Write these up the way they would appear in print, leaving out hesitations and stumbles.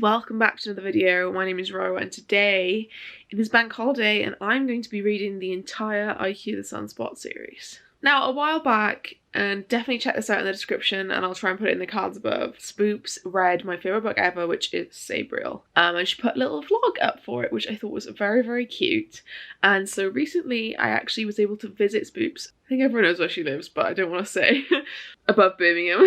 welcome back to another video. My name is Ro and today it is bank holiday and I'm going to be reading the entire I Hear the Sunspot series. Now, a while back, and definitely check this out in the description and I'll try and put it in the cards above, Spoops read my favourite book ever, which is Sabriel. And she put a little vlog up for it, which I thought was very, very cute. And so recently I actually was able to visit Spoops. I think everyone knows where she lives, but I don't want to say above Birmingham.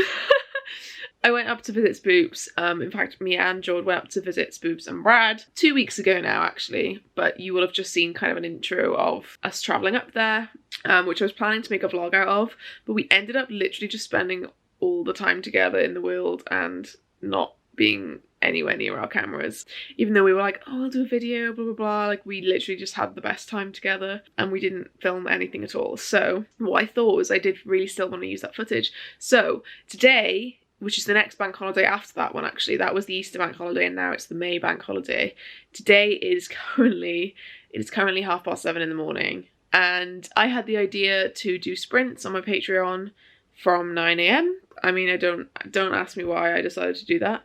I went up to visit Spoops. In fact, me and George went up to visit Spoops and Brad 2 weeks ago now, actually. But you will have just seen kind of an intro of us travelling up there, which I was planning to make a vlog out of. But we ended up literally just spending all the time together in the world and not being anywhere near our cameras. Even though we were like, oh, I'll do a video, blah, blah, blah. Like, we literally just had the best time together and we didn't film anything at all. So what I thought was I did really still want to use that footage. So today, which is the next bank holiday after that one actually. That was the Easter bank holiday and now it's the May bank holiday. Today is currently 7:30 in the morning and I had the idea to do sprints on my Patreon from 9 AM. I mean, don't ask me why I decided to do that.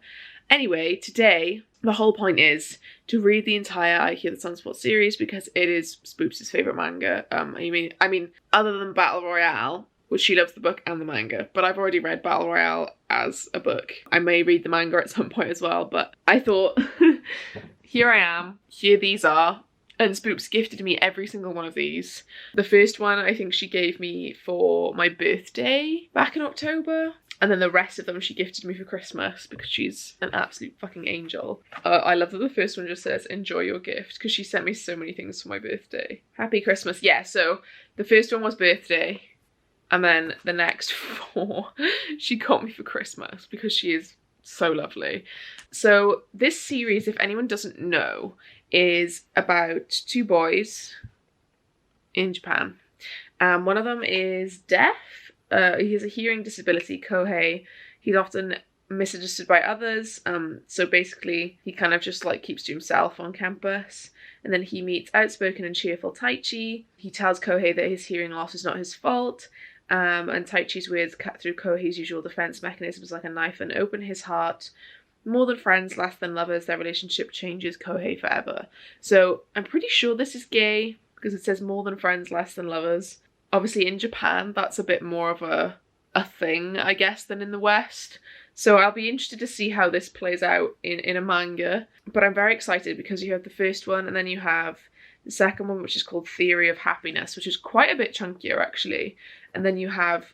Anyway, today the whole point is to read the entire I Hear the Sunspot series because it is Spoops' favourite manga. I mean, other than Battle Royale, which she loves the book and the manga, but I've already read Battle Royale as a book. I may read the manga at some point as well, but I thought, here I am, here these are, and Spoops gifted me every single one of these. The first one I think she gave me for my birthday back in October, and then the rest of them she gifted me for Christmas because she's an absolute fucking angel. I love that the first one just says, enjoy your gift, because she sent me so many things for my birthday. Happy Christmas. Yeah, so the first one was birthday. And then the next 4 she got me for Christmas because she is so lovely. So this series, if anyone doesn't know, is about 2 boys in Japan. One of them is deaf. He has a hearing disability, Kohei. He's often misunderstood by others. So basically he kind of just like keeps to himself on campus. And then he meets outspoken and cheerful Taichi. He tells Kohei that his hearing loss is not his fault. And Taichi's words cut through Kohei's usual defense mechanisms like a knife and open his heart. More than friends, less than lovers, their relationship changes Kohei forever. So I'm pretty sure this is gay because it says more than friends, less than lovers. Obviously in Japan, that's a bit more of a thing, I guess, than in the West. So I'll be interested to see how this plays out in a manga. But I'm very excited because you have the first one and then you have the second one, which is called Theory of Happiness, which is quite a bit chunkier actually. And then you have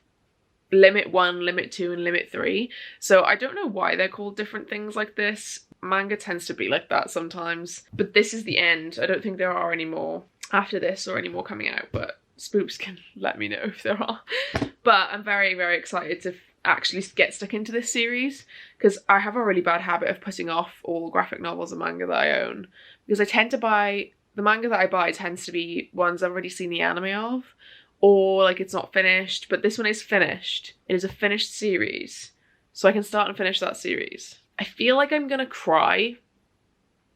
Limit 1, Limit 2, and Limit 3. So I don't know why they're called different things like this. Manga tends to be like that sometimes. But this is the end. I don't think there are any more after this or any more coming out, but Spoops can let me know if there are. But I'm very, very excited to actually get stuck into this series because I have a really bad habit of putting off all graphic novels and manga that I own because I tend to buy, the manga that I buy tends to be ones I've already seen the anime of, or like it's not finished, but this one is finished. It is a finished series, so I can start and finish that series. I feel like I'm gonna cry,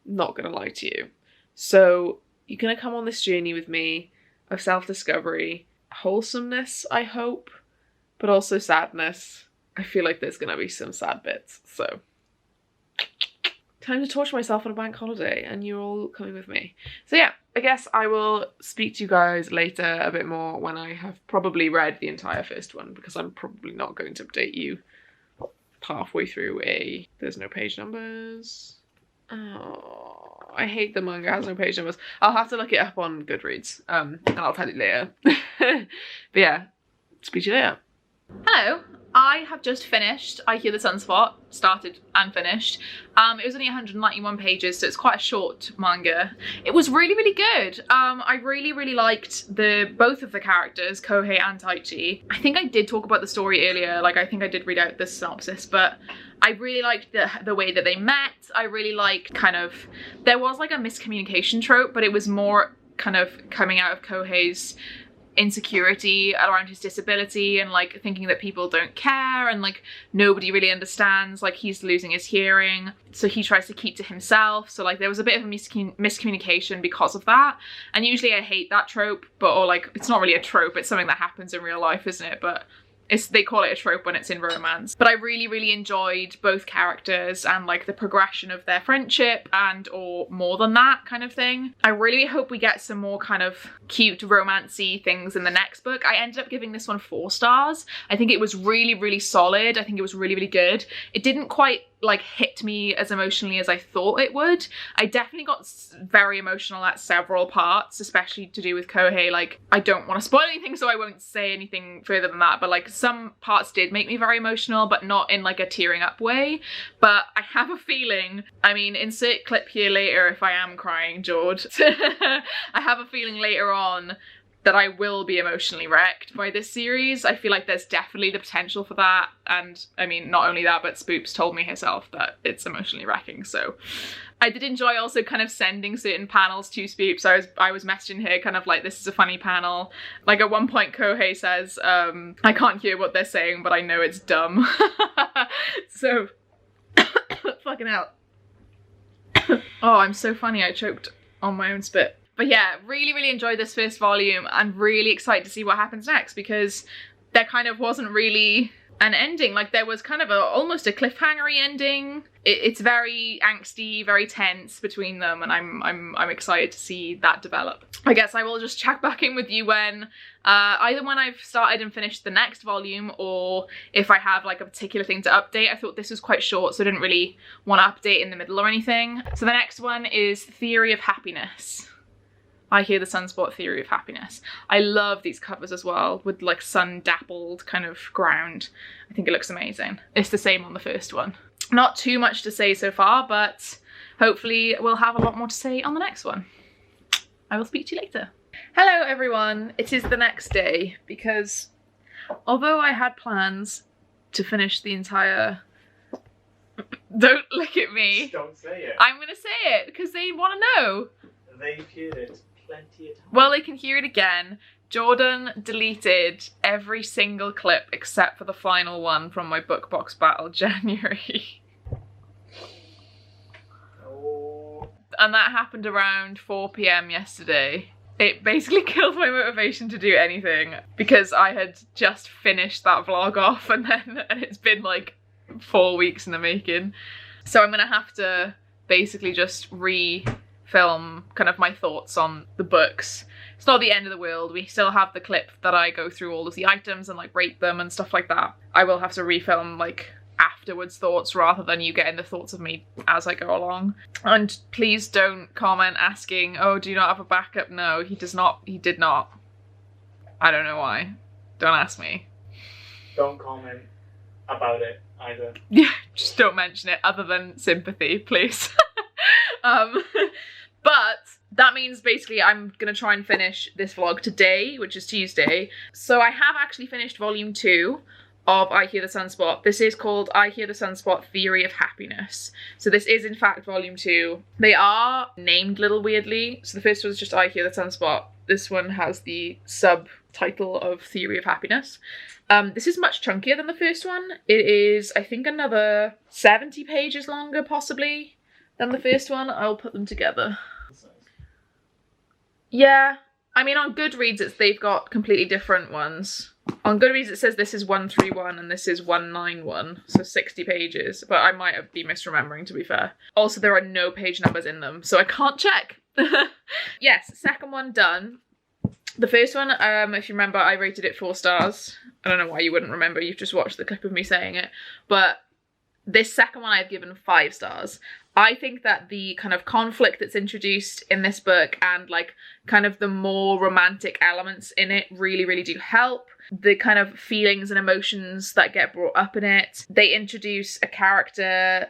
not gonna lie to you. So you're gonna come on this journey with me of self-discovery, wholesomeness, I hope, but also sadness. I feel like there's gonna be some sad bits, so time to torture myself on a bank holiday and you're all coming with me. So yeah, I guess I will speak to you guys later a bit more when I have probably read the entire first one because I'm probably not going to update you halfway through there's no page numbers. Oh, I hate the manga has no page numbers. I'll have to look it up on Goodreads and I'll tell you later. But yeah, speak to you later. Hello, I have just finished I Hear the Sunspot, started and finished. It was only 191 pages, so it's quite a short manga. It was really, really good. I really, really liked both of the characters, Kohei and Taichi. I think I did talk about the story earlier, like I think I did read out the synopsis, but I really liked the way that they met. I really liked there was like a miscommunication trope, but it was more kind of coming out of Kohei's insecurity around his disability and like thinking that people don't care and like nobody really understands, like he's losing his hearing, so he tries to keep to himself. So like there was a bit of a miscommunication because of that, and usually I hate that trope, but or like it's not really a trope, it's something that happens in real life, isn't it? But They call it a trope when it's in romance. But I really, really enjoyed both characters and like the progression of their friendship and or more than that kind of thing. I really hope we get some more kind of cute romancy things in the next book. I ended up giving this one 4 stars. I think it was really, really solid. I think it was really, really good. It didn't quite like hit me as emotionally as I thought it would. I definitely got very emotional at several parts, especially to do with Kohei. Like, I don't want to spoil anything, so I won't say anything further than that, but like some parts did make me very emotional, but not in like a tearing up way. But I have a feeling, I mean, insert clip here later if I am crying, George. I have a feeling later on that I will be emotionally wrecked by this series. I feel like there's definitely the potential for that. And I mean, not only that, but Spoops told me herself that it's emotionally wrecking. So I did enjoy also kind of sending certain panels to Spoops. I was messaging her kind of like, this is a funny panel. Like at one point Kohei says, I can't hear what they're saying, but I know it's dumb. So, fucking hell. Oh, I'm so funny. I choked on my own spit. But yeah, really, really enjoyed this first volume and really excited to see what happens next, because there kind of wasn't really an ending. Like there was kind of almost a cliffhangery ending. It's very angsty, very tense between them, and I'm excited to see that develop. I guess I will just check back in with you when either when I've started and finished the next volume, or if I have like a particular thing to update. I thought this was quite short, so I didn't really want to update in the middle or anything. So the next one is Theory of Happiness. I Hear the Sunspot Theory of Happiness. I love these covers as well, with like sun dappled kind of ground. I think it looks amazing. It's the same on the first one. Not too much to say so far, but hopefully we'll have a lot more to say on the next one. I will speak to you later. Hello everyone, it is the next day, because although I had plans to finish the entire... Don't look at me. Don't say it. I'm gonna say it because they want to know. They've heard it plenty of times. Well, they can hear it again. Jordan deleted every single clip except for the final one from my book box battle January. Oh. And that happened around 4 PM yesterday. It basically killed my motivation to do anything, because I had just finished that vlog off and it's been like 4 weeks in the making. So I'm gonna have to basically just film kind of my thoughts on the books. It's not the end of the world. We still have the clip that I go through all of the items and like rate them and stuff like that. I will have to refilm like afterwards thoughts rather than you getting the thoughts of me as I go along. And please don't comment asking, oh, do you not have a backup? No, he does not. He did not. I don't know why. Don't ask me. Don't comment about it either. Yeah, just don't mention it other than sympathy, please. But that means basically I'm gonna try and finish this vlog today, which is Tuesday. So I have actually finished volume 2 of I Hear the Sunspot. This is called I Hear the Sunspot Theory of Happiness. So this is in fact volume 2. They are named a little weirdly. So the first one is just I Hear the Sunspot. This one has the subtitle of Theory of Happiness. This is much chunkier than the first one. It is, I think, another 70 pages longer possibly than the first one. I'll put them together. Yeah, I mean on Goodreads they've got completely different ones. On Goodreads it says this is 131 and this is 191, so 60 pages, but I might be misremembering to be fair. Also there are no page numbers in them, so I can't check. Yes, second one done. The first one, if you remember, I rated it 4 stars. I don't know why you wouldn't remember, you've just watched the clip of me saying it, but this second one I've given 5 stars. I think that the kind of conflict that's introduced in this book and like kind of the more romantic elements in it really, really do help. The kind of feelings and emotions that get brought up in it. They introduce a character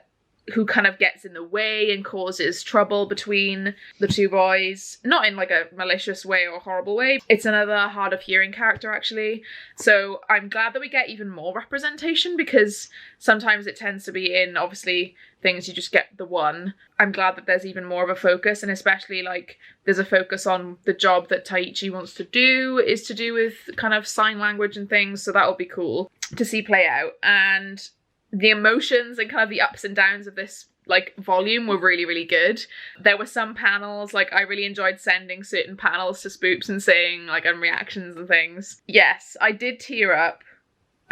who kind of gets in the way and causes trouble between the two boys. Not in like a malicious way or horrible way. It's another hard of hearing character actually. So I'm glad that we get even more representation, because sometimes it tends to be in obviously things you just get the one. I'm glad that there's even more of a focus, and especially like there's a focus on the job that Taichi wants to do is to do with kind of sign language and things. So that'll be cool to see play out. And the emotions and kind of the ups and downs of this like volume were really, really good. There were some panels, like I really enjoyed sending certain panels to Spoops and saying like and reactions and things. Yes, I did tear up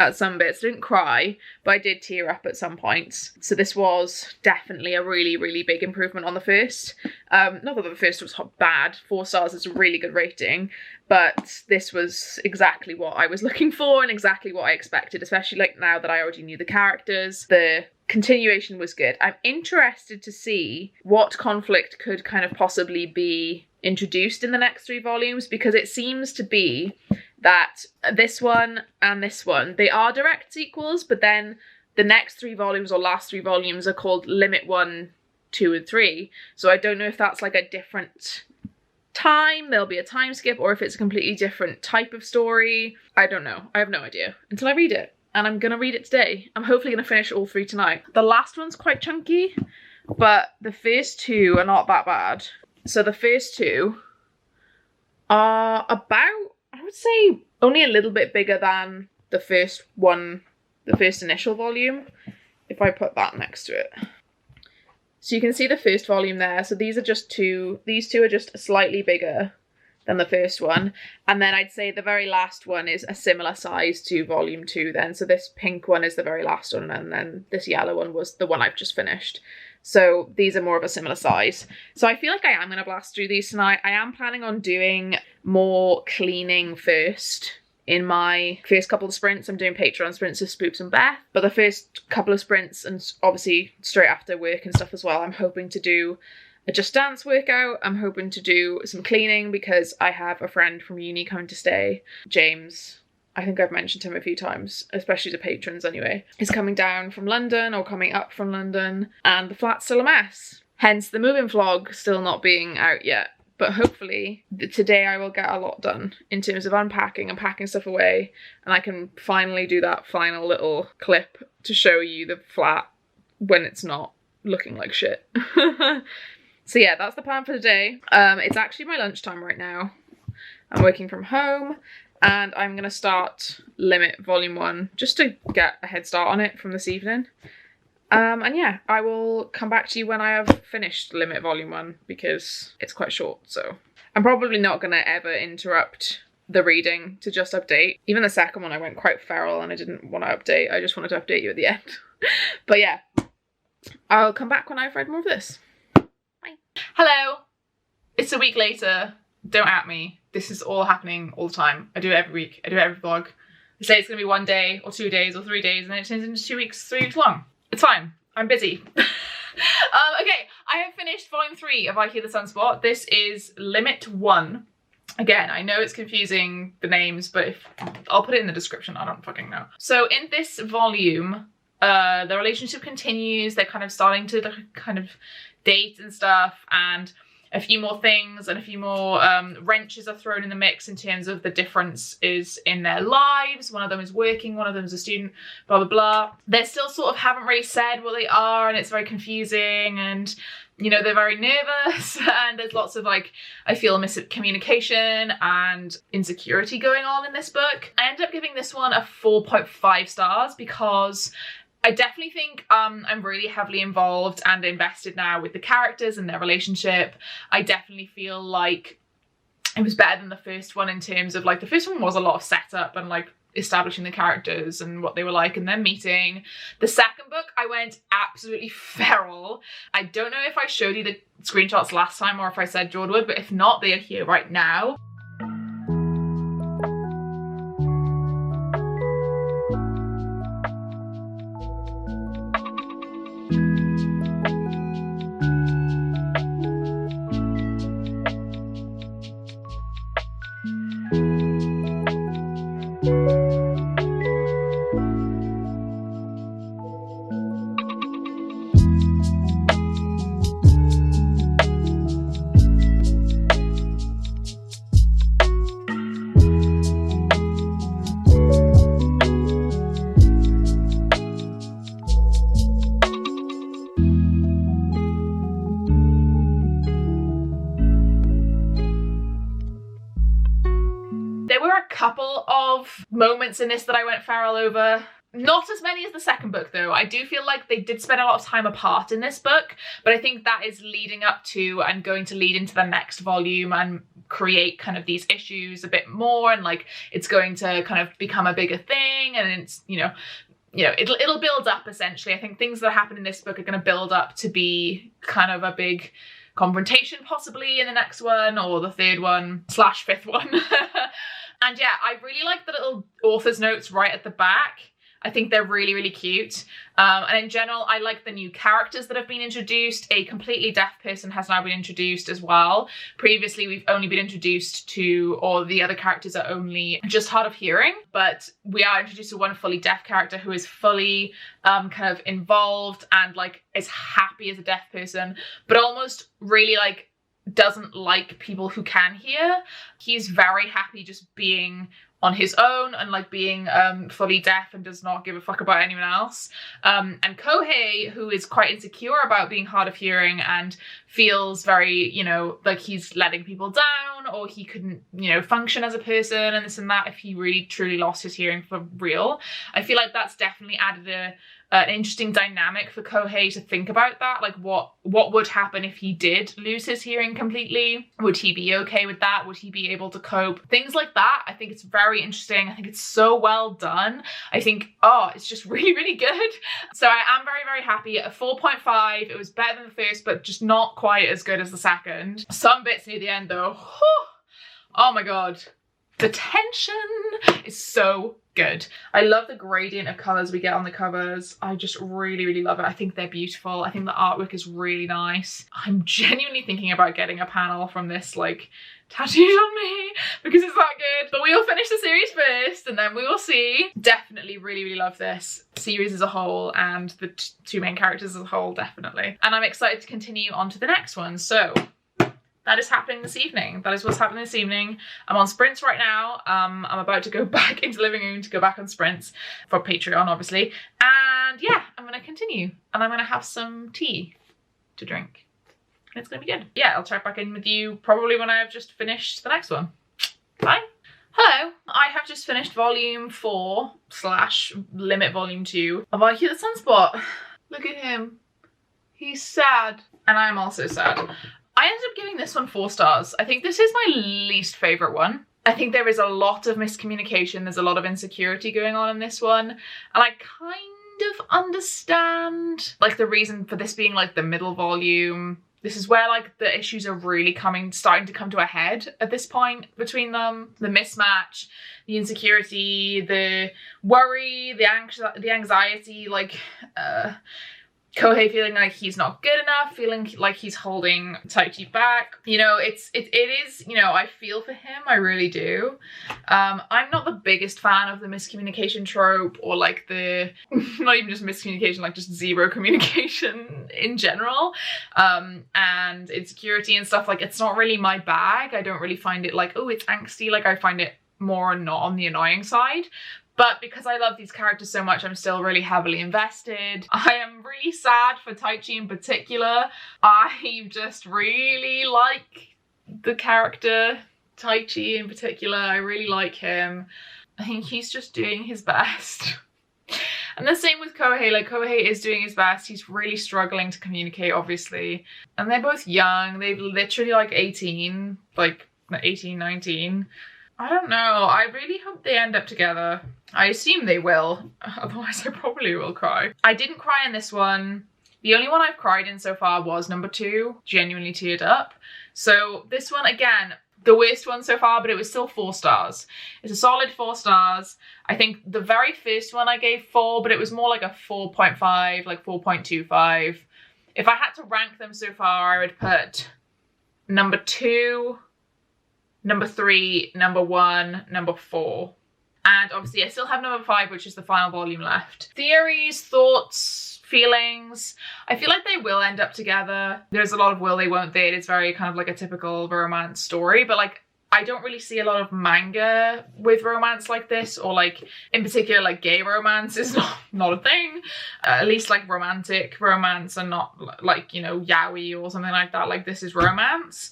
at some bits. I didn't cry, but I did tear up at some points. So this was definitely a really, really big improvement on the first. Not that the first was bad. 4 stars is a really good rating, but this was exactly what I was looking for and exactly what I expected, especially like now that I already knew the characters. The continuation was good. I'm interested to see what conflict could kind of possibly be introduced in the next 3 volumes, because it seems to be that this one and this one, they are direct sequels, but then the next 3 volumes or last 3 volumes are called Limit 1, 2 and 3. So I don't know if that's like a different time, there'll be a time skip, or if it's a completely different type of story. I don't know. I have no idea until I read it. And I'm gonna read it today. I'm hopefully gonna finish all 3 tonight. The last one's quite chunky, but the first 2 are not that bad. So the first 2 are about, I would say, only a little bit bigger than the first one, the first initial volume, if I put that next to it. So you can see the first volume there. So these are just 2, these 2 are just slightly bigger than the first one. And then I'd say the very last one is a similar size to volume 2 then. So this pink one is the very last one, and then this yellow one was the one I've just finished. So these are more of a similar size. So I feel like I am going to blast through these tonight. I am planning on doing more cleaning first. In my first couple of sprints, I'm doing Patreon sprints with Spoops and Beth. But the first couple of sprints, and obviously straight after work and stuff as well, I'm hoping to do a Just Dance workout. I'm hoping to do some cleaning because I have a friend from uni coming to stay, James. I think I've mentioned him a few times, especially to patrons anyway. He's coming down from London or coming up from London, and the flat's still a mess. Hence the moving vlog still not being out yet. But hopefully today I will get a lot done in terms of unpacking and packing stuff away, and I can finally do that final little clip to show you the flat when it's not looking like shit. So yeah, that's the plan for today. It's actually my lunchtime right now. I'm working from home. And I'm going to start Limit Volume 1 just to get a head start on it from this evening. And yeah, I will come back to you when I have finished Limit Volume 1 because it's quite short. So I'm probably not going to ever interrupt the reading to just update. Even the second one I went quite feral and I didn't want to update. I just wanted to update you at the end. But yeah, I'll come back when I've read more of this. Bye. Hello. It's a week later. Don't at me. This is all happening all the time. I do it every week. I do it every vlog. I say it's going to be 1 day or 2 days or 3 days, and then it turns into 2 weeks, 3 weeks long. It's fine. I'm busy. Okay, I have finished volume 3 of I Hear the Sunspot. This is Limit 1. Again, I know it's confusing, the names, but I'll put it in the description. I don't fucking know. So in this volume, the relationship continues. They're kind of starting to kind of date and stuff, and a few more things and a few more wrenches are thrown in the mix in terms of the differences in their lives. One of them is working, one of them is a student, blah, blah, blah. They still sort of haven't really said what they are, and it's very confusing, and, you know, they're very nervous, and there's lots of, like, I feel miscommunication and insecurity going on in this book. I ended up giving this one a 4.5 stars because I definitely think I'm really heavily involved and invested now with the characters and their relationship. I definitely feel like it was better than the first one in terms of, like, the first one was a lot of setup and, like, establishing the characters and what they were like and then meeting. The second book, I went absolutely feral. I don't know if I showed you the screenshots last time or if I said Jordan would, but if not, they are here right now. There were a couple of moments in this that I went feral over. Not as many as the second book though. I do feel like they did spend a lot of time apart in this book, but I think that is leading up to and going to lead into the next volume and create kind of these issues a bit more, and like it's going to kind of become a bigger thing, and it's, you know, it'll build up essentially. I think things that happen in this book are going to build up to be kind of a big confrontation possibly in the next one or the third one / fifth one. And yeah, I really like the little author's notes right at the back. I think they're really, really cute. And in general, I like the new characters that have been introduced. A completely deaf person has now been introduced as well. Previously, we've only been introduced to, or the other characters are only just hard of hearing, but we are introduced to one fully deaf character who is fully kind of involved and like is happy as a deaf person, but almost really like doesn't like people who can hear. He's very happy just being on his own and like being fully deaf and does not give a fuck about anyone else. And Kohei, who is quite insecure about being hard of hearing and feels very, you know, like he's letting people down, or he couldn't, you know, function as a person and this and that if he really truly lost his hearing for real. I feel like that's definitely added an interesting dynamic for Kohei to think about that. Like what would happen if he did lose his hearing completely? Would he be okay with that? Would he be able to cope? Things like that. I think it's very interesting. I think it's so well done. I think, oh, it's just really, really good. So I am very, very happy. At a 4.5, it was better than the first, but just not quite as good as the second. Some bits near the end though, oh my God. The tension is so good. I love the gradient of colours we get on the covers. I just really, really love it. I think they're beautiful. I think the artwork is really nice. I'm genuinely thinking about getting a panel from this like tattooed on me because it's that good. But we will finish the series first and then we will see. Definitely really, really love this series as a whole and the two main characters as a whole, definitely. And I'm excited to continue on to the next one. So that is happening this evening. That is what's happening this evening. I'm on sprints right now. I'm about to go back into the living room to go back on sprints for Patreon, obviously. And yeah, I'm going to continue. And I'm going to have some tea to drink. And it's going to be good. Yeah, I'll check back in with you probably when I have just finished the next one. Bye. Hello. I have just finished volume 4 / limit volume 2 of I Hear the Sunspot. Look at him. He's sad. And I'm also sad. I ended up giving this one 4 stars. I think this is my least favourite one. I think there is a lot of miscommunication. There's a lot of insecurity going on in this one. And I kind of understand like the reason for this being like the middle volume. This is where like the issues are really starting to come to a head at this point between them. The mismatch, the insecurity, the worry, the anxiety, like Kohei feeling like he's not good enough, feeling like he's holding Taichi back. You know, it is, you know, I feel for him, I really do. I'm not the biggest fan of the miscommunication trope or like the, not even just miscommunication, like just zero communication in general. And insecurity and stuff, like it's not really my bag. I don't really find it like, oh, it's angsty. Like I find it more not on the annoying side. But because I love these characters so much, I'm still really heavily invested. I am really sad for Taichi in particular. I just really like the character Taichi in particular. I really like him. I think he's just doing his best. And the same with Kohei. Like Kohei is doing his best. He's really struggling to communicate, obviously. And they're both young. They've literally like 18, like 18, 19. I don't know. I really hope they end up together. I assume they will. Otherwise I probably will cry. I didn't cry in this one. The only one I've cried in so far was number 2. Genuinely teared up. So this one, again, the worst one so far, but it was still 4 stars. It's a solid 4 stars. I think the very first one I gave 4, but it was more like a 4.5, like 4.25. If I had to rank them so far, I would put number 2, number 3, number 1, number 4. And obviously I still have number 5, which is the final volume left. Theories, thoughts, feelings. I feel like they will end up together. There's a lot of will they won't they. It's very kind of like a typical romance story, but like I don't really see a lot of manga with romance like this, or like in particular like gay romance is not a thing. At least like romantic romance and not like, you know, yaoi or something like that. Like this is romance.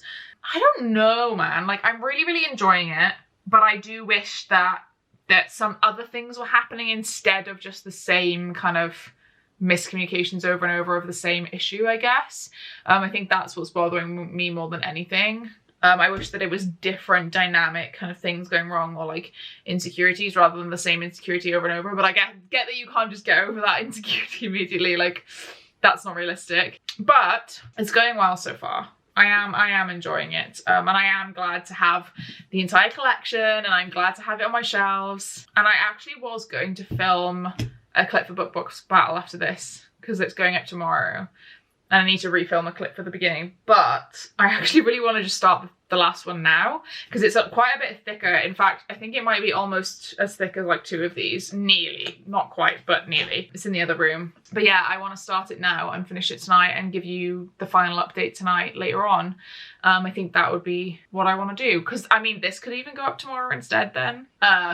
I don't know, man. Like I'm really, really enjoying it, but I do wish that that some other things were happening instead of just the same kind of miscommunications over and over of the same issue, I guess. I think that's what's bothering me more than anything. I wish that it was different dynamic kind of things going wrong, or like insecurities rather than the same insecurity over and over. But I get that you can't just get over that insecurity immediately. Like, that's not realistic. But it's going well so far. I am enjoying it. And I am glad to have the entire collection, and I'm glad to have it on my shelves. And I actually was going to film a clip for Book Box Battle after this, because it's going up tomorrow. And I need to refilm a clip for the beginning, but I actually really want to just start the last one now, because it's quite a bit thicker. In fact, I think it might be almost as thick as like 2 of these. Nearly. Not quite, but nearly. It's in the other room. But yeah, I want to start it now and finish it tonight and give you the final update tonight later on. I think that would be what I want to do, because I mean, this could even go up tomorrow instead then.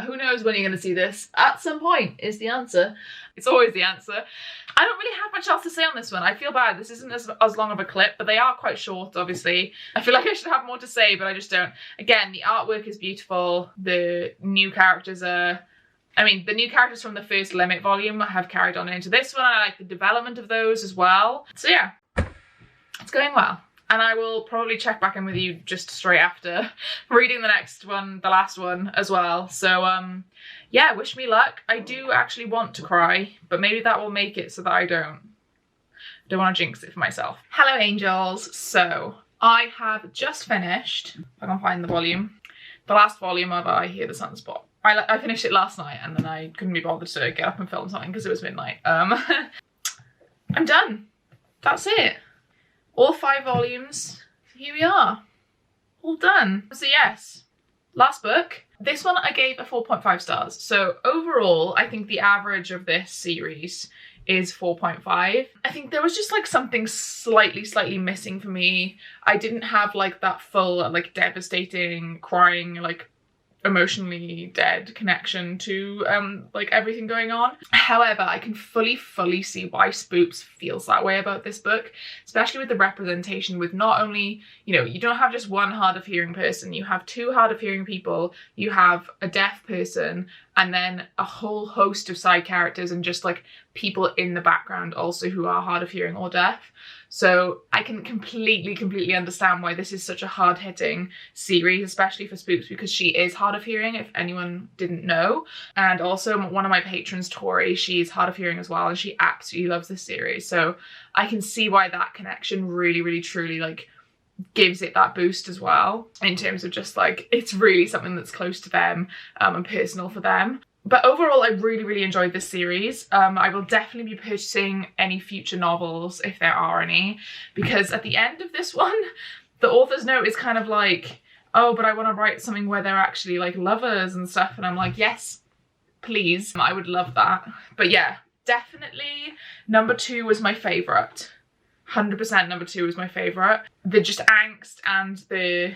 Who knows when you're going to see this? At some point is the answer. It's always the answer. I don't really have much else to say on this one. I feel bad. This isn't as long of a clip, but they are quite short, obviously. I feel like I should have more to say, but I just don't. Again, the artwork is beautiful. The new characters are... I mean, the new characters from the first Limit volume have carried on into this one. I like the development of those as well. So yeah, it's going well. And I will probably check back in with you just straight after reading the next one, the last one as well. So yeah, wish me luck. I do actually want to cry, but maybe that will make it so that I don't want to jinx it for myself. Hello angels. So I have just finished, if I can find the volume, the last volume of I Hear the Sunspot. I finished it last night, and then I couldn't be bothered to get up and film something because it was midnight. I'm done. That's it. All 5 volumes. Here we are. All done. So yes, last book. This one I gave a 4.5 stars. So overall, I think the average of this series is 4.5. I think there was just like something slightly missing for me. I didn't have like that full, like devastating, crying, like emotionally dead connection to like everything going on. However, I can fully see why Spoops feels that way about this book, especially with the representation, with not only, you know, you don't have just one hard of hearing person, you have 2 hard of hearing people, you have a deaf person, and then a whole host of side characters and just like people in the background also who are hard of hearing or deaf. So I can completely understand why this is such a hard-hitting series, especially for Spooks, because she is hard of hearing, if anyone didn't know. And also one of my patrons, Tori, she's hard of hearing as well, and she absolutely loves this series. So I can see why that connection really truly like gives it that boost as well, in terms of just like, it's really something that's close to them and personal for them. But overall, I really enjoyed this series. I will definitely be purchasing any future novels, if there are any, because at the end of this one, the author's note is kind of like, oh, but I want to write something where they're actually like lovers and stuff. And I'm like, yes, please. I would love that. But yeah, definitely number 2 was my favourite. 100% number 2 was my favourite. The just angst and the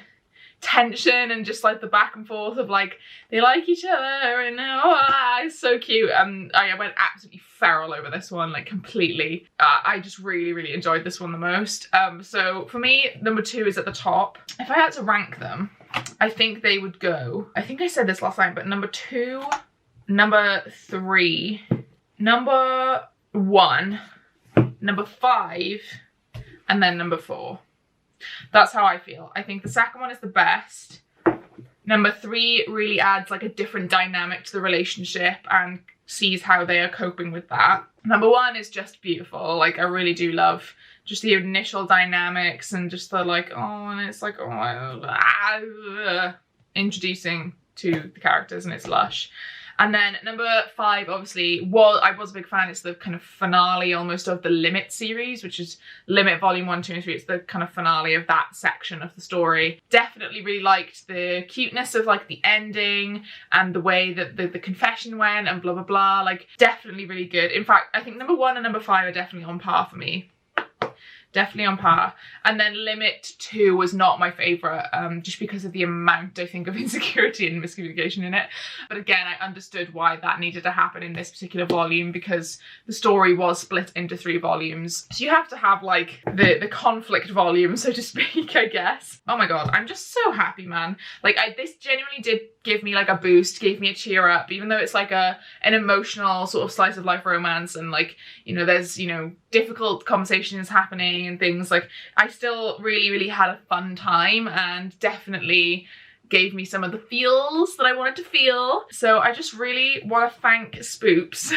tension and just like the back and forth of like, they like each other and it's so cute. I went absolutely feral over this one, like completely. I just really enjoyed this one the most. So for me, number 2 is at the top. If I had to rank them, I think they would go, I think I said this last time, but number 2, number 3, number 1, number 5, and then number 4. That's how I feel. I think the second one is the best. Number 3 really adds like a different dynamic to the relationship and sees how they are coping with that. Number 1 is just beautiful. Like, I really do love just the initial dynamics and just the like, oh, and it's like, oh, introducing to the characters, and it's lush. And then number 5, obviously, I was a big fan. It's the kind of finale almost of the Limit series, which is Limit Volume 1, 2, and 3. It's the kind of finale of that section of the story. Definitely really liked the cuteness of like the ending and the way that the confession went and blah, blah, blah. Like, definitely really good. In fact, I think number 1 and number 5 are definitely on par for me. definitely on par. And then Limit 2 was not my favourite, just because of the amount, I think, of insecurity and miscommunication in it. But again, I understood why that needed to happen in this particular volume, because the story was split into 3 volumes. So you have to have like the conflict volume, so to speak, I guess. Oh my god, I'm just so happy, man. Like this genuinely did give me like a boost, gave me a cheer up, even though it's like an emotional sort of slice of life romance, and like, you know, there's, you know, difficult conversations happening and things. Like I still really had a fun time, and definitely gave me some of the feels that I wanted to feel. So I just really want to thank Spoops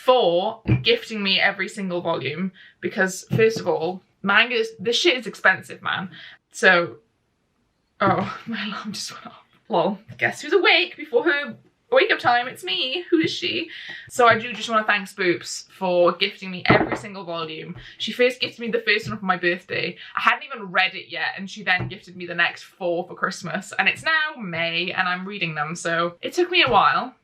for gifting me every single volume, because first of all, this shit is expensive, man. So, oh, my alarm just went off. Lol, guess who's awake before her wake up time? It's me. Who is she? So I do just want to thank Spoops for gifting me every single volume. She first gifted me the first one for my birthday. I hadn't even read it yet, and she then gifted me the next 4 for Christmas, and it's now May and I'm reading them, so it took me a while,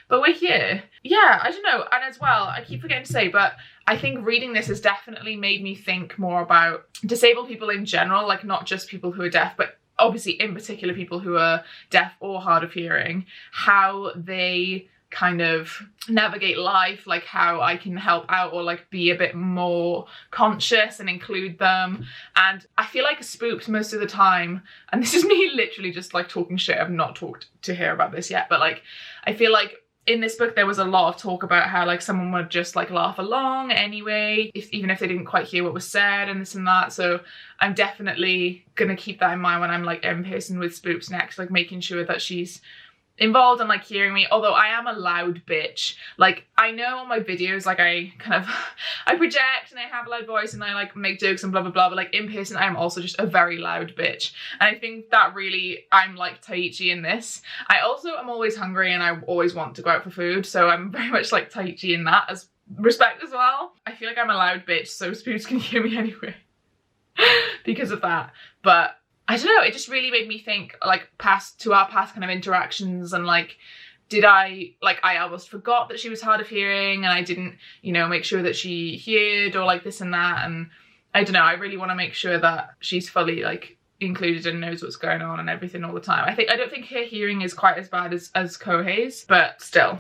but we're here. Yeah, I don't know. And as well, I keep forgetting to say, but I think reading this has definitely made me think more about disabled people in general, like not just people who are deaf, but obviously in particular people who are deaf or hard of hearing, how they kind of navigate life, like how I can help out or like be a bit more conscious and include them. And I feel like Spoops most of the time, and this is me literally just like talking shit, I've not talked to her about this yet, but like I feel like in this book there was a lot of talk about how like someone would just like laugh along anyway, even if they didn't quite hear what was said and this and that. So I'm definitely gonna keep that in mind when I'm like in person with Spoops next, like making sure that she's involved and like hearing me. Although I am a loud bitch, like I know on my videos like I kind of I project and I have a loud voice and I like make jokes and blah blah blah, but like in person I'm also just a very loud bitch, and I think that really I'm like Taichi in this. I also am always hungry and I always want to go out for food, so I'm very much like Taichi in that as respect as well. I feel like I'm a loud bitch, so Spoops can hear me anyway because of that. But I don't know, it just really made me think like our past kind of interactions, and like I almost forgot that she was hard of hearing and I didn't, you know, make sure that she heard or like this and that. And I don't know, I really want to make sure that she's fully like included and knows what's going on and everything all the time. I don't think her hearing is quite as bad as Kohei's, but still,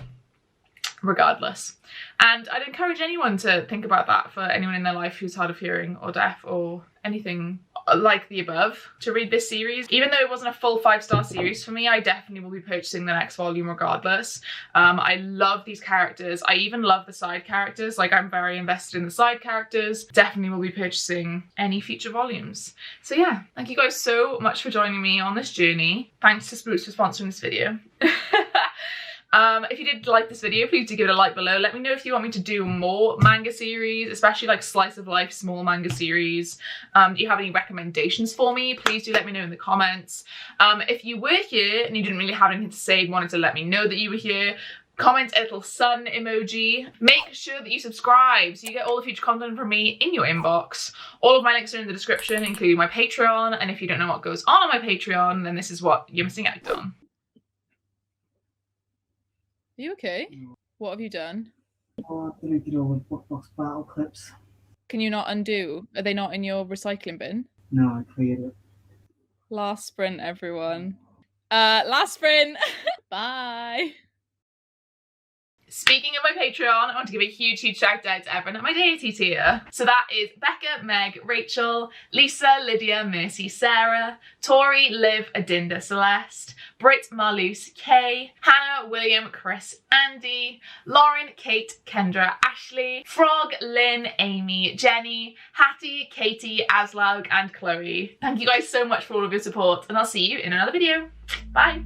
regardless. And I'd encourage anyone to think about that for anyone in their life who's hard of hearing or deaf or anything like the above, to read this series. Even though it wasn't a full 5-star series for me, I definitely will be purchasing the next volume regardless. I love these characters. I even love the side characters. Like I'm very invested in the side characters. Definitely will be purchasing any future volumes. So yeah, thank you guys so much for joining me on this journey. Thanks to Spooks for sponsoring this video. If you did like this video, please do give it a like below. Let me know if you want me to do more manga series, especially like slice of life small manga series. Do you have any recommendations for me? Please do let me know in the comments. If you were here and you didn't really have anything to say, wanted to let me know that you were here, comment a little sun emoji. Make sure that you subscribe so you get all the future content from me in your inbox. All of my links are in the description, including my Patreon. And if you don't know what goes on my Patreon, then this is what you're missing out on. Are you okay? What have you done? Oh, I deleted all the box battle clips. Can you not undo? Are they not in your recycling bin? No, I cleared it. Last sprint, everyone. Last sprint! Bye! Speaking of my Patreon, I want to give a huge shout out to everyone at my deity tier. So that is Becca, Meg, Rachel, Lisa, Lydia, Mercy, Sarah, Tori, Liv, Adinda, Celeste, Britt, Marluce, Kay, Hannah, William, Chris, Andy, Lauren, Kate, Kendra, Ashley, Frog, Lynn, Amy, Jenny, Hattie, Katie, Aslaug, and Chloe. Thank you guys so much for all of your support, and I'll see you in another video. Bye!